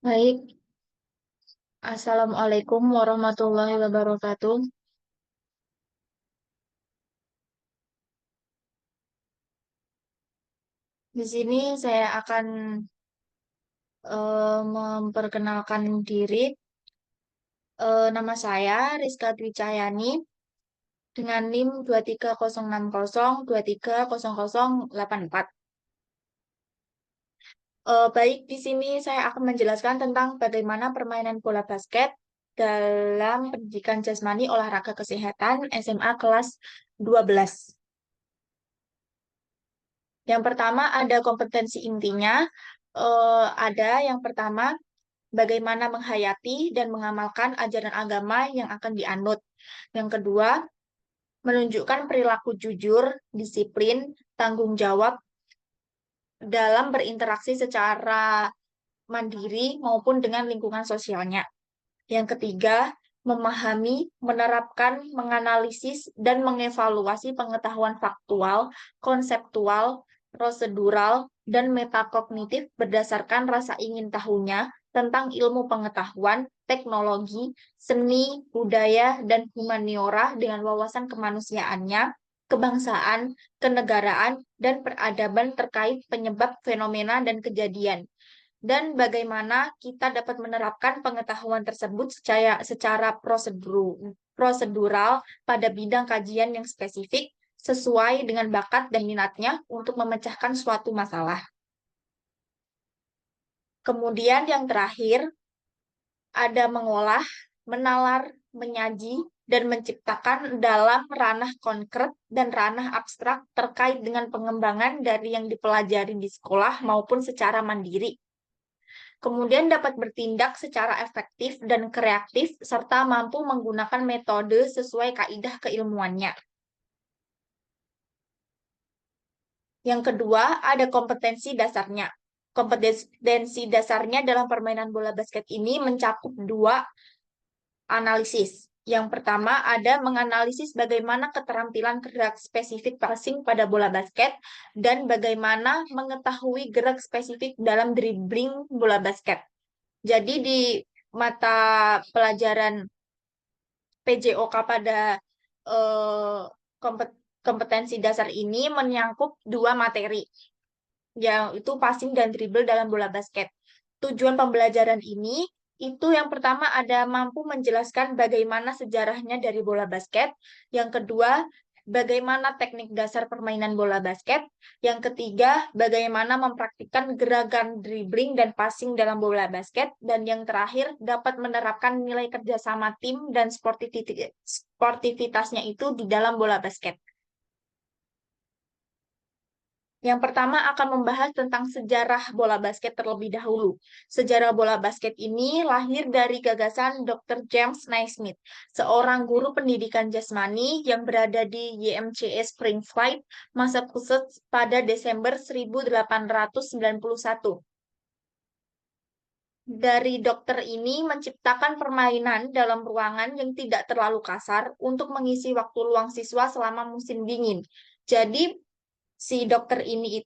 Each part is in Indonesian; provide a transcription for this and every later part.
Baik, Assalamualaikum warahmatullahi wabarakatuh. Di sini saya akan memperkenalkan diri. Nama saya Rizka Dwi Cahyani dengan NIM 23060230084. Baik, di sini saya akan menjelaskan tentang bagaimana permainan bola basket dalam pendidikan jasmani olahraga kesehatan SMA kelas 12. Yang pertama ada kompetensi intinya. Ada yang pertama bagaimana menghayati dan mengamalkan ajaran agama yang akan dianut. Yang kedua, menunjukkan perilaku jujur, disiplin, tanggung jawab dalam berinteraksi secara mandiri maupun dengan lingkungan sosialnya. Yang ketiga, memahami, menerapkan, menganalisis, dan mengevaluasi pengetahuan faktual, konseptual, prosedural, dan metakognitif berdasarkan rasa ingin tahunya tentang ilmu pengetahuan, teknologi, seni, budaya, dan humaniora dengan wawasan kemanusiaannya, kebangsaan, kenegaraan, dan peradaban terkait penyebab fenomena dan kejadian dan bagaimana kita dapat menerapkan pengetahuan tersebut secara prosedural pada bidang kajian yang spesifik sesuai dengan bakat dan minatnya untuk memecahkan suatu masalah. Kemudian yang terakhir ada mengolah, menalar, menyaji, dan menciptakan dalam ranah konkret dan ranah abstrak terkait dengan pengembangan dari yang dipelajari di sekolah maupun secara mandiri. Kemudian dapat bertindak secara efektif dan kreatif, serta mampu menggunakan metode sesuai kaidah keilmuannya. Yang kedua, ada kompetensi dasarnya. Kompetensi dasarnya dalam permainan bola basket ini mencakup dua analisis. Yang pertama ada menganalisis bagaimana keterampilan gerak spesifik passing pada bola basket dan bagaimana mengetahui gerak spesifik dalam dribbling bola basket. Jadi di mata pelajaran PJOK pada eh, kompetensi dasar ini menyangkut dua materi, yaitu passing dan dribble dalam bola basket. Tujuan pembelajaran ini itu yang pertama ada mampu menjelaskan bagaimana sejarahnya dari bola basket, yang kedua bagaimana teknik dasar permainan bola basket, yang ketiga bagaimana mempraktikkan gerakan dribbling dan passing dalam bola basket, dan yang terakhir dapat menerapkan nilai kerjasama tim dan sportivitasnya itu di dalam bola basket. Yang pertama akan membahas tentang sejarah bola basket terlebih dahulu. Sejarah bola basket ini lahir dari gagasan Dr. James Naismith, seorang guru pendidikan jasmani yang berada di YMCA Springfield, Massachusetts pada Desember 1891. Dari dokter ini menciptakan permainan dalam ruangan yang tidak terlalu kasar untuk mengisi waktu luang siswa selama musim dingin. Jadi si dokter ini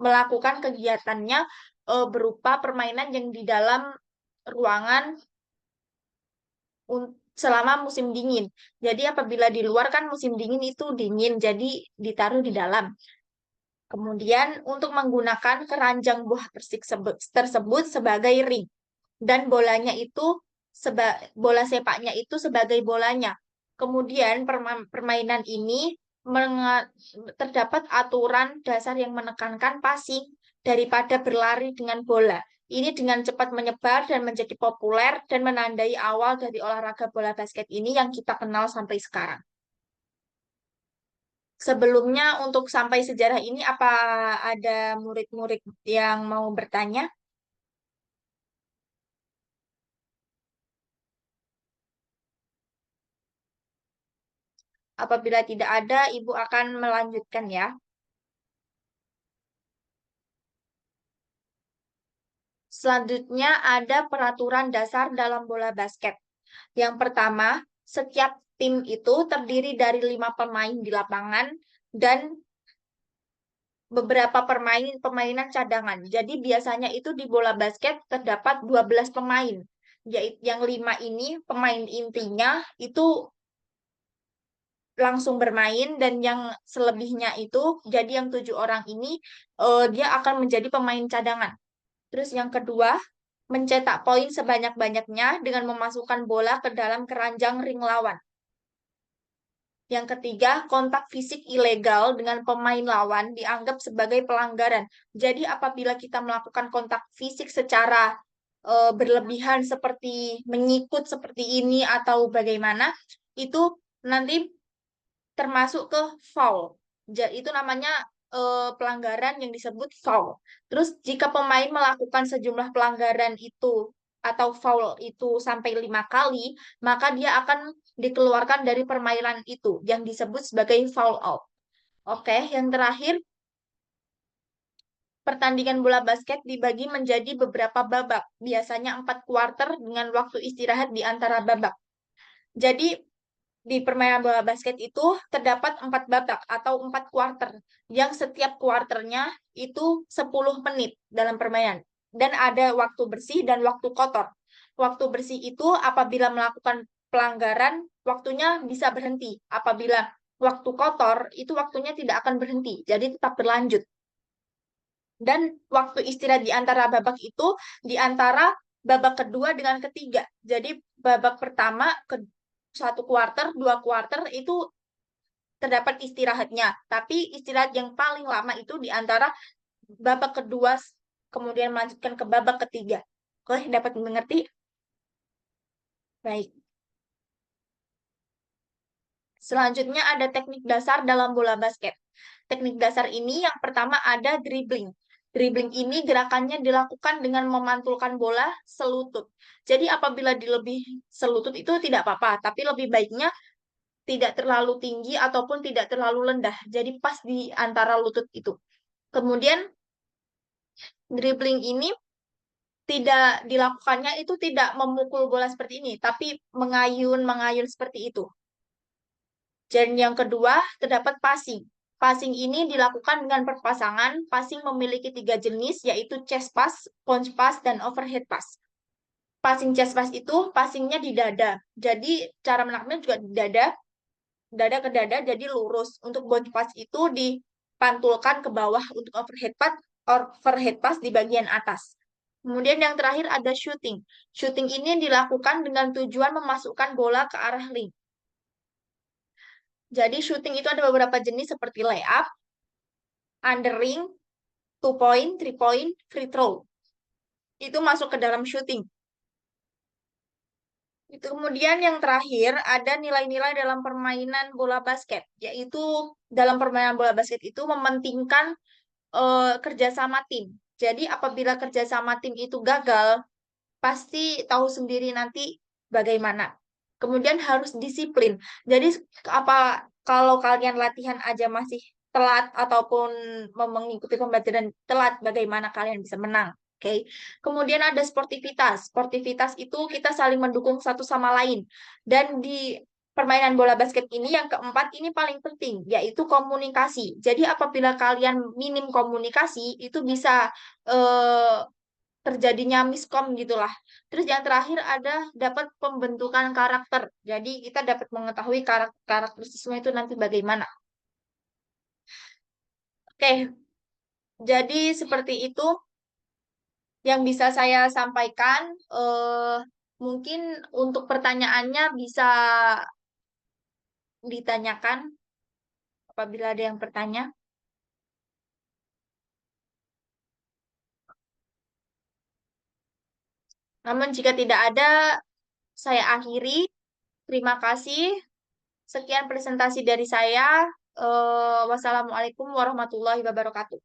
melakukan kegiatannya berupa permainan yang di dalam ruangan selama musim dingin. Jadi apabila di luar kan musim dingin itu dingin, jadi ditaruh di dalam. Kemudian untuk menggunakan keranjang buah persik tersebut sebagai ring dan bolanya itu bola sepaknya itu sebagai bolanya. Kemudian permainan ini terdapat aturan dasar yang menekankan passing daripada berlari dengan bola. Ini dengan cepat menyebar dan menjadi populer dan menandai awal dari olahraga bola basket ini yang kita kenal sampai sekarang. Sebelumnya untuk sampai sejarah ini, apa ada murid-murid yang mau bertanya? Apabila tidak ada, Ibu akan melanjutkan ya. Selanjutnya ada peraturan dasar dalam bola basket. Yang pertama, setiap tim itu terdiri dari 5 pemain di lapangan dan beberapa permainan cadangan. Jadi biasanya itu di bola basket terdapat 12 pemain. Yaitu yang 5 ini pemain intinya itu langsung bermain dan yang selebihnya itu jadi yang 7 orang ini dia akan menjadi pemain cadangan. Terus yang kedua, mencetak poin sebanyak-banyaknya dengan memasukkan bola ke dalam keranjang ring lawan. Yang ketiga, kontak fisik ilegal dengan pemain lawan dianggap sebagai pelanggaran. Jadi apabila kita melakukan kontak fisik secara berlebihan seperti menyikut seperti ini atau bagaimana, itu nanti termasuk ke foul. Itu namanya pelanggaran yang disebut foul. Terus jika pemain melakukan sejumlah pelanggaran itu atau foul itu sampai 5 kali, maka dia akan dikeluarkan dari permainan itu yang disebut sebagai foul out. Oke, yang terakhir, pertandingan bola basket dibagi menjadi beberapa babak, biasanya 4 kuarter dengan waktu istirahat di antara babak. Jadi di permainan bola basket itu terdapat 4 babak atau 4 kuarter yang setiap kuarternya itu 10 menit dalam permainan. Dan ada waktu bersih dan waktu kotor. Waktu bersih itu apabila melakukan pelanggaran, waktunya bisa berhenti. Apabila waktu kotor, itu waktunya tidak akan berhenti. Jadi tetap berlanjut. Dan waktu istirahat di antara babak itu di antara babak kedua dengan ketiga. Jadi babak pertama ke 1 kuarter, 2 kuarter itu terdapat istirahatnya. Tapi istirahat yang paling lama itu di antara babak kedua kemudian melanjutkan ke babak ketiga. Oke, dapat mengerti? Baik. Selanjutnya ada teknik dasar dalam bola basket. Teknik dasar ini yang pertama ada dribbling. Dribbling ini gerakannya dilakukan dengan memantulkan bola selutut. Jadi apabila di lebih selutut itu tidak apa-apa, tapi lebih baiknya tidak terlalu tinggi ataupun tidak terlalu rendah. Jadi pas di antara lutut itu. Kemudian dribbling ini tidak dilakukannya itu tidak memukul bola seperti ini, tapi mengayun-mengayun seperti itu. Dan yang kedua, terdapat passing. Passing ini dilakukan dengan perpasangan. Passing memiliki 3 jenis, yaitu chest pass, punch pass, dan overhead pass. Passing chest pass itu passingnya di dada. Jadi cara menangkapnya juga di dada, dada ke dada, jadi lurus. Untuk punch pass itu dipantulkan ke bawah. Untuk overhead pass di bagian atas. Kemudian yang terakhir ada shooting. Shooting ini dilakukan dengan tujuan memasukkan bola ke arah ring. Jadi shooting itu ada beberapa jenis seperti layup, under ring, 2 point, 3 point, free throw. Itu masuk ke dalam shooting. Itu kemudian yang terakhir ada nilai-nilai dalam permainan bola basket, yaitu dalam permainan bola basket itu mementingkan kerjasama tim. Jadi apabila kerjasama tim itu gagal, pasti tahu sendiri nanti bagaimana. Kemudian harus disiplin. Jadi apa kalau kalian latihan aja masih telat ataupun mengikuti pembelajaran telat, bagaimana kalian bisa menang? Oke. Kemudian ada sportivitas. Sportivitas itu kita saling mendukung satu sama lain. Dan di permainan bola basket ini yang keempat ini paling penting, yaitu komunikasi. Jadi apabila kalian minim komunikasi, itu bisa eh, terjadinya miskom gitulah. Terus yang terakhir ada dapat pembentukan karakter. Jadi kita dapat mengetahui karakter siswa itu nanti bagaimana. Oke, jadi seperti itu yang bisa saya sampaikan. Mungkin untuk pertanyaannya bisa ditanyakan apabila ada yang bertanya. Namun jika tidak ada, saya akhiri. Terima kasih. Sekian presentasi dari saya. Wassalamualaikum warahmatullahi wabarakatuh.